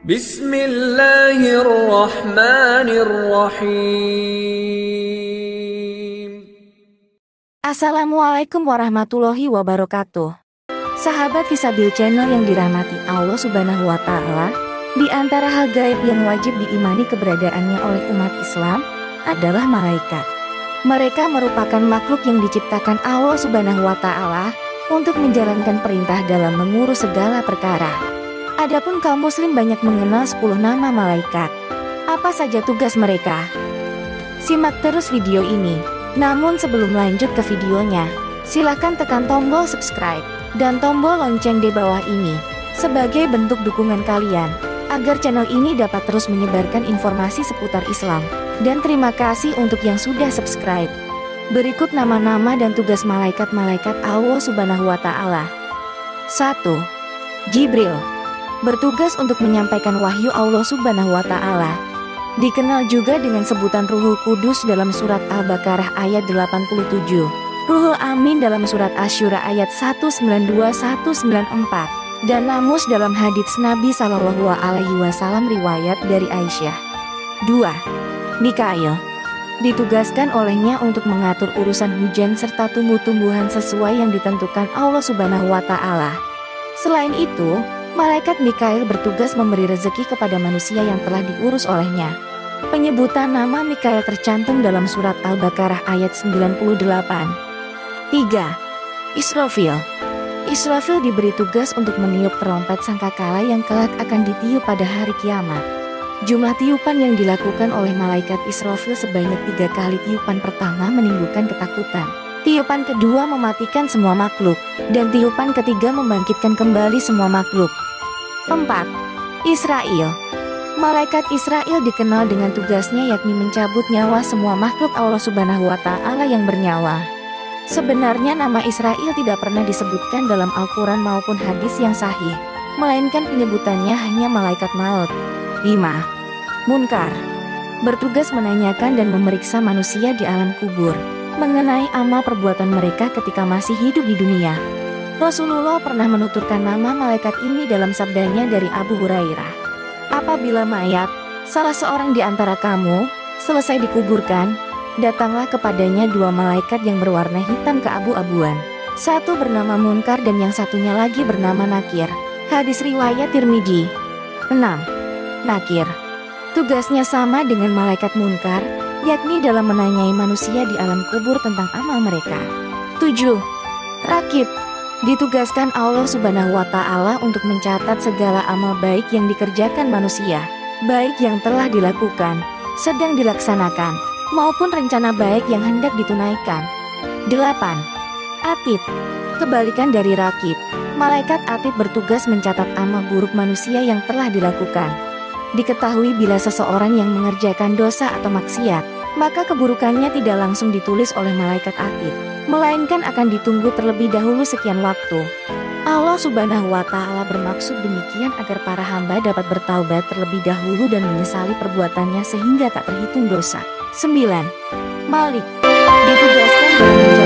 Bismillahirrahmanirrahim. Assalamualaikum warahmatullahi wabarakatuh. Sahabat Fisabil Channel yang dirahmati Allah Subhanahu wa Ta'ala, di antara hal gaib yang wajib diimani keberadaannya oleh umat Islam adalah malaikat. Mereka merupakan makhluk yang diciptakan Allah Subhanahu wa Ta'ala untuk menjalankan perintah dalam mengurus segala perkara. Adapun kaum muslim banyak mengenal 10 nama malaikat. Apa saja tugas mereka? Simak terus video ini. Namun sebelum lanjut ke videonya, silahkan tekan tombol subscribe dan tombol lonceng di bawah ini sebagai bentuk dukungan kalian agar channel ini dapat terus menyebarkan informasi seputar Islam. Dan terima kasih untuk yang sudah subscribe. Berikut nama-nama dan tugas malaikat-malaikat Allah Subhanahu wa Ta'ala. 1. Jibril. Bertugas untuk menyampaikan wahyu Allah Subhanahu wa Ta'ala. Dikenal juga dengan sebutan Ruhul Kudus dalam surat Al-Baqarah ayat 87. Ruhul Amin dalam surat Asy-Syura ayat 192-194, dan Namus dalam hadits Nabi Shallallahu Alaihi Wasallam riwayat dari Aisyah. 2. Mikail. Ditugaskan olehnya untuk mengatur urusan hujan serta tumbuh-tumbuhan sesuai yang ditentukan Allah Subhanahu wa Ta'ala. Selain itu, malaikat Mikail bertugas memberi rezeki kepada manusia yang telah diurus olehnya. Penyebutan nama Mikail tercantum dalam surat Al-Baqarah ayat 98. 3. Israfil. Israfil diberi tugas untuk meniup terompet sangkakala yang kelak akan ditiup pada hari kiamat. Jumlah tiupan yang dilakukan oleh malaikat Israfil sebanyak 3 kali. Tiupan pertama menimbulkan ketakutan, tiupan kedua mematikan semua makhluk, dan tiupan ketiga membangkitkan kembali semua makhluk. 4. Israil. Malaikat Israil dikenal dengan tugasnya yakni mencabut nyawa semua makhluk Allah Subhanahu wa Ta'ala yang bernyawa. Sebenarnya nama Israil tidak pernah disebutkan dalam Al-Quran maupun hadis yang sahih, melainkan penyebutannya hanya malaikat maut. 5. Munkar. Bertugas menanyakan dan memeriksa manusia di alam kubur mengenai amal perbuatan mereka ketika masih hidup di dunia. Rasulullah pernah menuturkan nama malaikat ini dalam sabdanya dari Abu Hurairah. Apabila mayat salah seorang di antara kamu selesai dikuburkan, datanglah kepadanya 2 malaikat yang berwarna hitam keabu-abuan. Satu bernama Munkar dan yang satunya lagi bernama Nakir. Hadis riwayat Tirmidzi. 6. Nakir. Tugasnya sama dengan malaikat Munkar, yakni dalam menanyai manusia di alam kubur tentang amal mereka. 7. Rakib. Ditugaskan Allah Subhanahu wa Ta'ala untuk mencatat segala amal baik yang dikerjakan manusia, baik yang telah dilakukan, sedang dilaksanakan, maupun rencana baik yang hendak ditunaikan. 8. Atid. Kebalikan dari Rakib, malaikat Atid bertugas mencatat amal buruk manusia yang telah dilakukan. Diketahui bila seseorang yang mengerjakan dosa atau maksiat, maka keburukannya tidak langsung ditulis oleh malaikat Atid, melainkan akan ditunggu terlebih dahulu sekian waktu. Allah Subhanahu wa Ta'ala bermaksud demikian agar para hamba dapat bertaubat terlebih dahulu dan menyesali perbuatannya sehingga tak terhitung dosa. 9. Malik. Ditugaskan dalam